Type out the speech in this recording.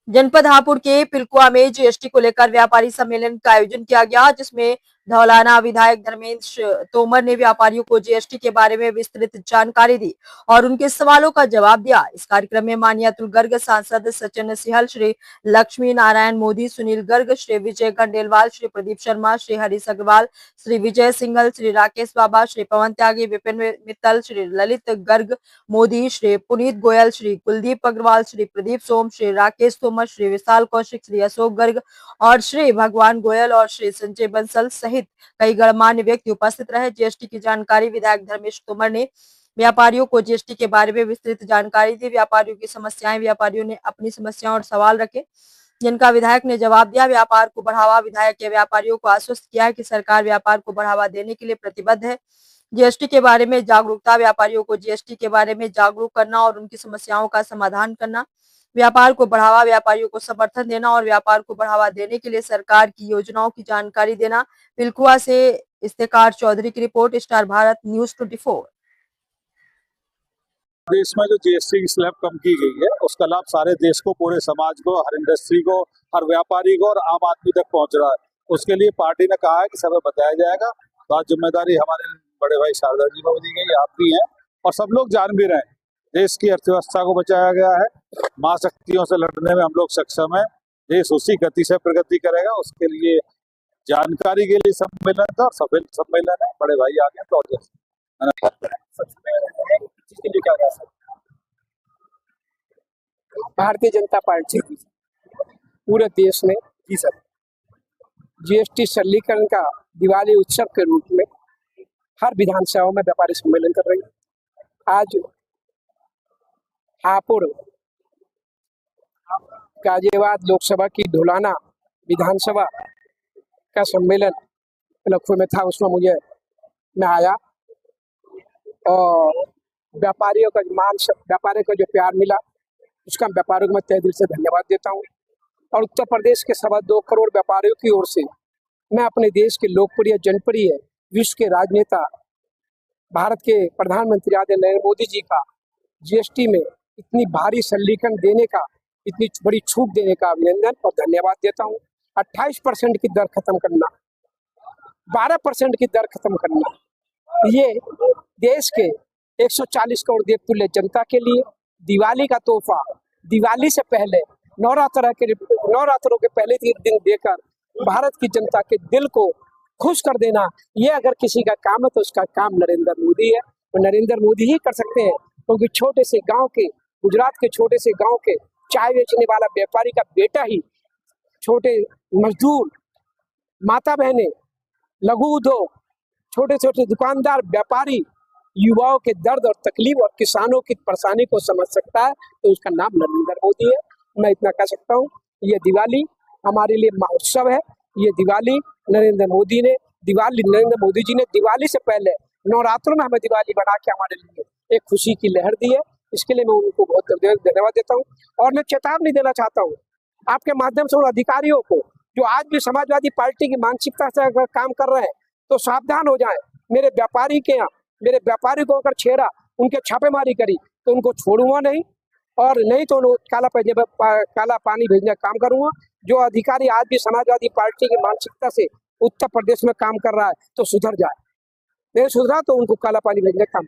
जनपद हापुड़ के पिलकुआ में जीएसटी को लेकर व्यापारी सम्मेलन का आयोजन किया गया, जिसमें धौलाना विधायक धर्मेंद्र तोमर ने व्यापारियों को जीएसटी के बारे में विस्तृत जानकारी दी और उनके सवालों का जवाब दिया। इस कार्यक्रम में माननीय अतुल गर्ग, सांसद सचिन सिहल, श्री लक्ष्मी नारायण मोदी, सुनील गर्ग, श्री विजय खंडेलवाल, श्री प्रदीप शर्मा, श्री हरीश अग्रवाल, श्री विजय सिंघल, श्री राकेश बाबा, श्री पवन त्यागी, विपिन मित्तल, श्री ललित गर्ग मोदी, श्री पुनीत गोयल, श्री कुलदीप अग्रवाल, श्री प्रदीप सोम, श्री राकेश तोमर, श्री विशाल कौशिक, श्री अशोक गर्ग और श्री भगवान गोयल और श्री संजय बंसल सहित कई गणमान्य व्यक्ति उपस्थित रहे। जीएसटी की जानकारी विधायक धर्मेंद्र तोमर ने व्यापारियों को जीएसटी के बारे में विस्तृत जानकारी दी। व्यापारियों की समस्याएं, व्यापारियों ने अपनी समस्याएं और सवाल रखे, जिनका विधायक ने जवाब दिया। व्यापार को बढ़ावा, विधायक ने व्यापारियों को आश्वस्त किया कि सरकार व्यापार को बढ़ावा देने के लिए प्रतिबद्ध है। जीएसटी के बारे में जागरूकता, व्यापारियों को जीएसटी के बारे में जागरूक करना और उनकी समस्याओं का समाधान करना, व्यापार को बढ़ावा, व्यापारियों को समर्थन देना और व्यापार को बढ़ावा देने के लिए सरकार की योजनाओं की जानकारी देना। पिलकुआ से इफ्तिकार चौधरी की रिपोर्ट, स्टार भारत न्यूज 24। देश में जो जीएसटी की स्लैब कम की गई है, उसका लाभ सारे देश को, पूरे समाज को, हर इंडस्ट्री को, हर व्यापारी को और आम आदमी तक पहुंच रहा है। उसके लिए पार्टी ने कहा है कि सब बताया जाएगा। तो आज जिम्मेदारी हमारे बड़े भाई शारदा जी को दी गई, आप भी हैं और सब लोग जान भी रहे हैं। देश की अर्थव्यवस्था को बचाया गया है, महाशक्तियों से लड़ने में हम लोग सक्षम है। देश उसी गति से प्रगति करेगा। उसके लिए जानकारी के लिए सम्मेलन था और सफल सम्मेलन है। बड़े भाई आ गए तो भारतीय जनता पार्टी पूरे देश में जी सर जीएसटी सरलीकरण का दिवाली उत्सव के रूप में हर विधानसभा में व्यापारी सम्मेलन कर रही है। आज हापुड़ गाजियाबाद लोकसभा की धौलाना विधानसभा का सम्मेलन लखनऊ में था। उसमें मैं आया और व्यापारियों का जो प्यार मिला, उसका व्यापारियों को मैं तहे दिल से धन्यवाद देता हूँ। और उत्तर प्रदेश के 2.25 करोड़ व्यापारियों की ओर से मैं अपने देश के लोकप्रिय, जनप्रिय, विश्व के राजनेता, भारत के प्रधानमंत्री आदरणीय नरेंद्र मोदी जी का जीएसटी में इतनी भारी सरलीकरण देने का, इतनी बड़ी छूट देने का अभिनंदन और धन्यवाद देता हूँ। 28% की दर खत्म करना, 12% की दर खत्म करना, ये देश के 140 करोड़ देवतुल्य जनता के लिए दिवाली का तोहफा, दिवाली से पहले नवरात्रों के पहले 3 दिन देकर भारत की जनता के दिल को खुश कर देना, ये अगर किसी का काम है तो उसका काम नरेंद्र मोदी है। और नरेंद्र मोदी ही कर सकते हैं, क्योंकि छोटे से गांव के, गुजरात के छोटे से गांव के चाय बेचने वाला व्यापारी का बेटा ही छोटे मजदूर, माता बहनें, लघु उद्योग, छोटे छोटे दुकानदार, व्यापारी, युवाओं के दर्द और तकलीफ और किसानों की परेशानी को समझ सकता है, तो उसका नाम नरेंद्र मोदी है। मैं इतना कह सकता हूँ, ये दिवाली हमारे लिए महोत्सव है। ये दिवाली नरेंद्र मोदी जी ने दिवाली से पहले नवरात्रों में हमें दिवाली बना के हमारे लिए एक खुशी की लहर दी है। इसके लिए मैं उनको बहुत धन्यवाद देता हूँ। और मैं चेतावनी देना चाहता हूँ आपके माध्यम से उन अधिकारियों को जो आज भी समाजवादी पार्टी की मानसिकता से अगर काम कर रहे हैं, तो सावधान हो जाएं। मेरे व्यापारी को अगर छेड़ा, उनके छापेमारी करी, तो उनको छोड़ूंगा नहीं, और नहीं तो काला पानी भेजने का काम करूंगा। जो अधिकारी आज भी समाजवादी पार्टी की मानसिकता से उत्तर प्रदेश में काम कर रहा है, तो सुधर जाए। नहीं सुधरा तो उनको काला पानी भेजने का काम